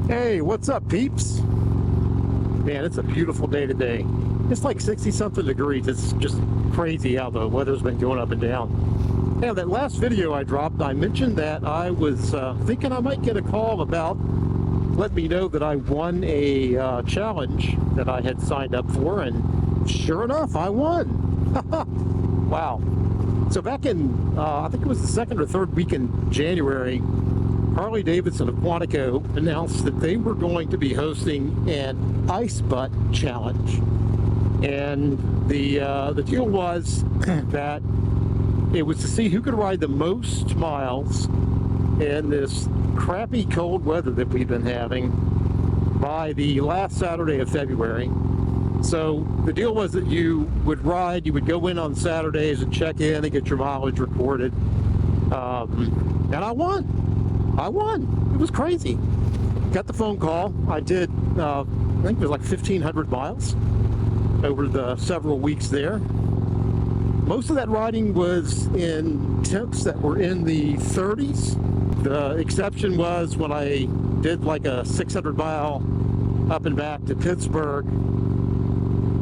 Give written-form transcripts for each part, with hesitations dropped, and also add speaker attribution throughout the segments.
Speaker 1: Hey, what's up, peeps? Man, it's a beautiful day today. It's like 60-something degrees. It's just crazy how the weather's been going up and down. Yeah, that last video I dropped, I mentioned that I was thinking I might get a call about letting me know that I won a challenge that I had signed up for, and sure enough, I won. Wow. So back in, I think it was the second or third week in January, Harley-Davidson of Quantico announced that they were going to be hosting an ice butt challenge. And the deal was that it was to see who could ride the most miles in this crappy cold weather that we've been having by the last Saturday of February. So the deal was that you would ride, you would go in on Saturdays and check in and get your mileage recorded. And I won. It was crazy. Got the phone call. I did, I think it was like 1,500 miles over the several weeks there. Most of that riding was in temps that were in the 30s. The exception was when I did like a 600-mile up and back to Pittsburgh.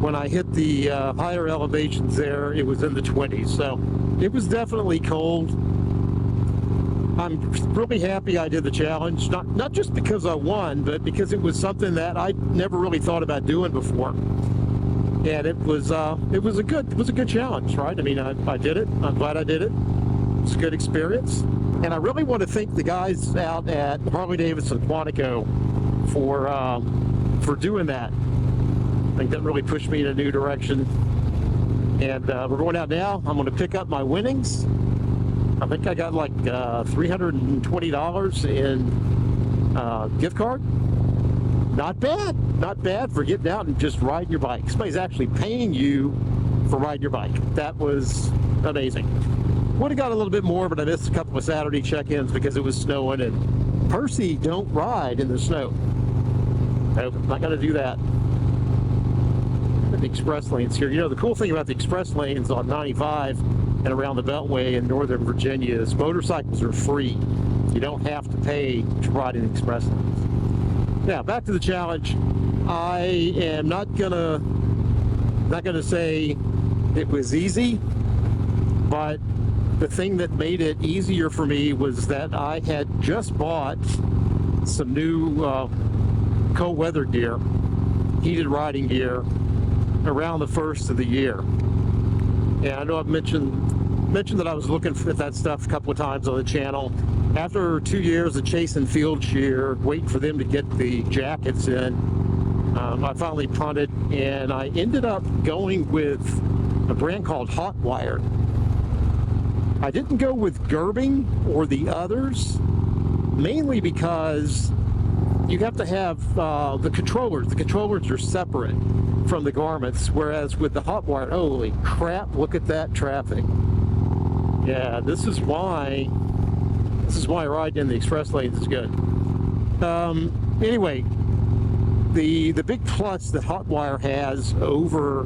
Speaker 1: When I hit the higher elevations there, it was in the 20s. So it was definitely cold. I'm really happy I did the challenge, not just because I won, but because it was something that I never really thought about doing before. And it was a good challenge, right? I mean, I did it. I'm glad I did it. It was a good experience. And I really want to thank the guys out at Harley-Davidson Quantico for doing that. I think that really pushed me in a new direction. And we're going out now. I'm going to pick up my winnings. I think I got like $320 in gift card. Not bad for getting out and just riding your bike. Somebody's actually paying you for riding your bike. That was amazing. Would have got a little bit more, but I missed a couple of Saturday check-ins because it was snowing, and Percy don't ride in the snow. Nope, not gonna do that. The express lanes here. You know, the cool thing about the express lanes on 95 and around the Beltway in Northern Virginia is motorcycles are free. You don't have to pay to ride in the express lanes. Now, back to the challenge. I am not gonna say it was easy, but the thing that made it easier for me was that I had just bought some new cold weather gear, heated riding gear, around the first of the year. And I know I've mentioned that I was looking at that stuff a couple of times on the channel. After 2 years of chasing field shear, waiting for them to get the jackets in, I finally punted, and I ended up going with a brand called Hotwired. I didn't go with Gerbing or the others, mainly because you have to have the controllers. The controllers are separate from the garments, whereas with the Hotwired, holy crap, look at that traffic. Yeah, this is why riding in the express lanes is good. Anyway, the big plus that Hotwire has over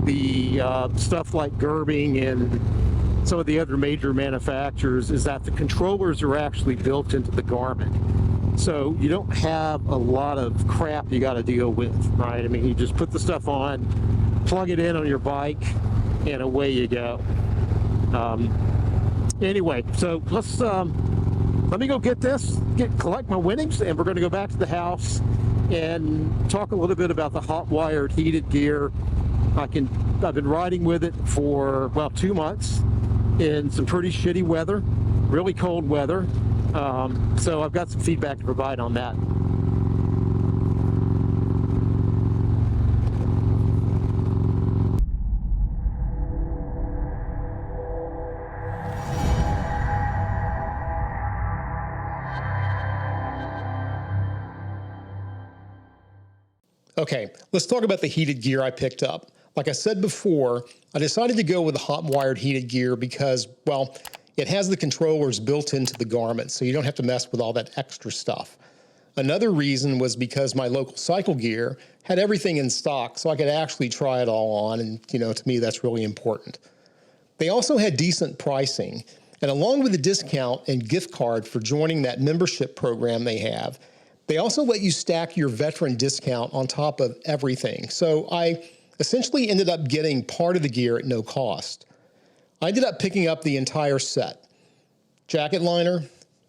Speaker 1: the stuff like Gerbing and some of the other major manufacturers is that the controllers are actually built into the garment. So you don't have a lot of crap you got to deal with, right? I mean, you just put the stuff on, plug it in on your bike, and away you go. Anyway, so let me go get this, collect my winnings, and we're going to go back to the house and talk a little bit about the Hotwired heated gear. I've been riding with it for, well, 2 months in some pretty shitty weather, really cold weather. So I've got some feedback to provide on that.
Speaker 2: Okay, let's talk about the heated gear I picked up. Like I said before, I decided to go with the Hotwired heated gear because, well, it has the controllers built into the garment, so you don't have to mess with all that extra stuff. Another reason was because my local cycle gear had everything in stock, so I could actually try it all on, and to me that's really important. They also had decent pricing, and along with the discount and gift card for joining that membership program they have, They also let you stack your veteran discount on top of everything. So I essentially ended up getting part of the gear at no cost. I ended up picking up the entire set: jacket liner,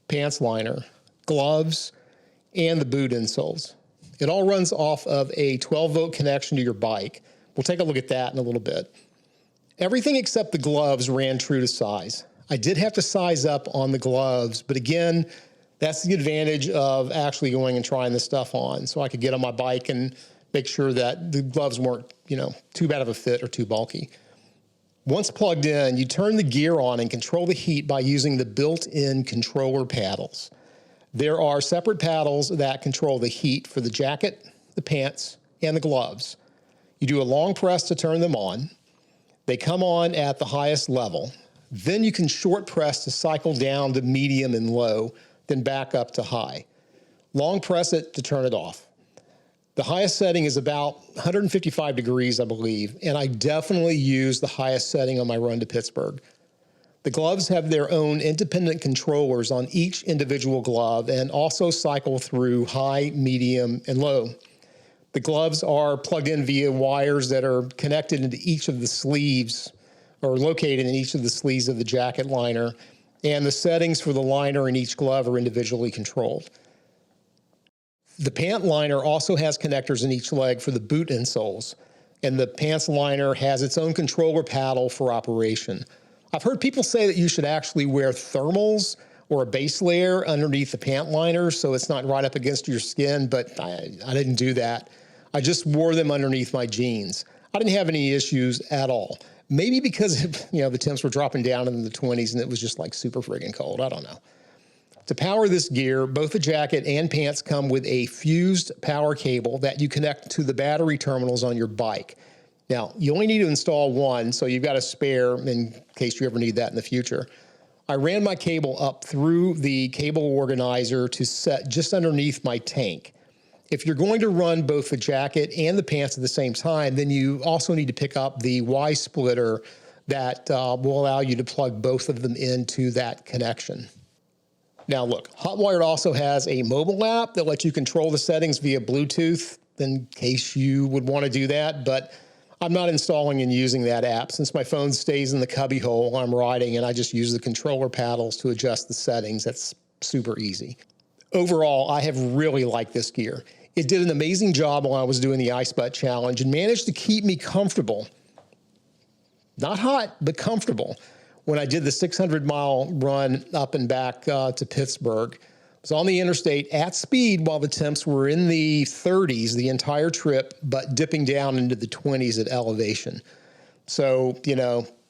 Speaker 2: pants liner, gloves, and the boot insoles. It all runs off of a 12-volt connection to your bike. We'll take a look at that in a little bit. Everything except the gloves ran true to size. I did have to size up on the gloves, but again, that's the advantage of actually going and trying this stuff on, so I could get on my bike and make sure that the gloves weren't, too bad of a fit or too bulky. Once plugged in, you turn the gear on and control the heat by using the built-in controller paddles. There are separate paddles that control the heat for the jacket, the pants, and the gloves. You do a long press to turn them on. They come on at the highest level. Then you can short press to cycle down to medium and low, then back up to high. Long press it to turn it off. The highest setting is about 155 degrees, I believe, and I definitely use the highest setting on my run to Pittsburgh. The gloves have their own independent controllers on each individual glove and also cycle through high, medium, and low. The gloves are plugged in via wires that are connected into each of the sleeves, or located in each of the sleeves of the jacket liner, and the settings for the liner in each glove are individually controlled. The pant liner also has connectors in each leg for the boot insoles, and the pants liner has its own controller paddle for operation. I've heard people say that you should actually wear thermals or a base layer underneath the pant liner so it's not right up against your skin, but I didn't do that. I just wore them underneath my jeans. I didn't have any issues at all. Maybe because, the temps were dropping down into the 20s and it was just like super friggin' cold. I don't know. To power this gear, both the jacket and pants come with a fused power cable that you connect to the battery terminals on your bike. Now, you only need to install one, so you've got a spare in case you ever need that in the future. I ran my cable up through the cable organizer to set just underneath my tank. If you're going to run both the jacket and the pants at the same time, then you also need to pick up the Y splitter that will allow you to plug both of them into that connection. Now look, Hotwired also has a mobile app that lets you control the settings via Bluetooth in case you would want to do that, but I'm not installing and using that app since my phone stays in the cubby hole while I'm riding and I just use the controller paddles to adjust the settings. That's super easy. Overall, I have really liked this gear. It did an amazing job while I was doing the Ice Butt Challenge and managed to keep me comfortable. Not hot, but comfortable. When I did the 600-mile run up and back to Pittsburgh, I was on the interstate at speed while the temps were in the 30s the entire trip, but dipping down into the 20s at elevation. So,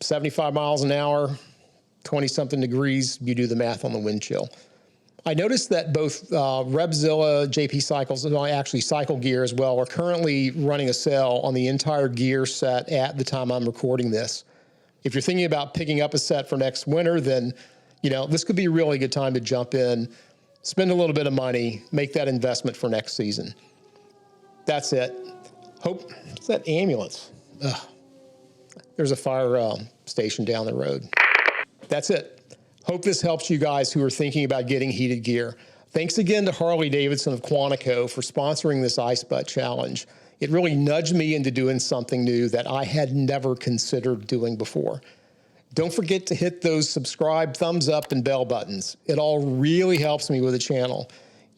Speaker 2: 75 miles an hour, 20-something degrees, you do the math on the wind chill. I noticed that both Revzilla, JP Cycles, and actually Cycle Gear as well, are currently running a sale on the entire gear set at the time I'm recording this. If you're thinking about picking up a set for next winter, then, this could be a really good time to jump in, spend a little bit of money, make that investment for next season. That's it. It's that ambulance. Ugh. There's a fire station down the road. That's it. Hope this helps you guys who are thinking about getting heated gear. Thanks again to Harley-Davidson of Quantico for sponsoring this Ice Butt Challenge. It really nudged me into doing something new that I had never considered doing before. Don't forget to hit those subscribe, thumbs up, and bell buttons. It all really helps me with the channel.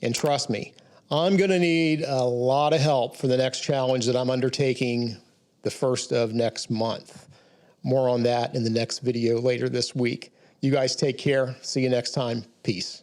Speaker 2: And trust me, I'm going to need a lot of help for the next challenge that I'm undertaking the 1st of next month. More on that in the next video later this week. You guys take care. See you next time. Peace.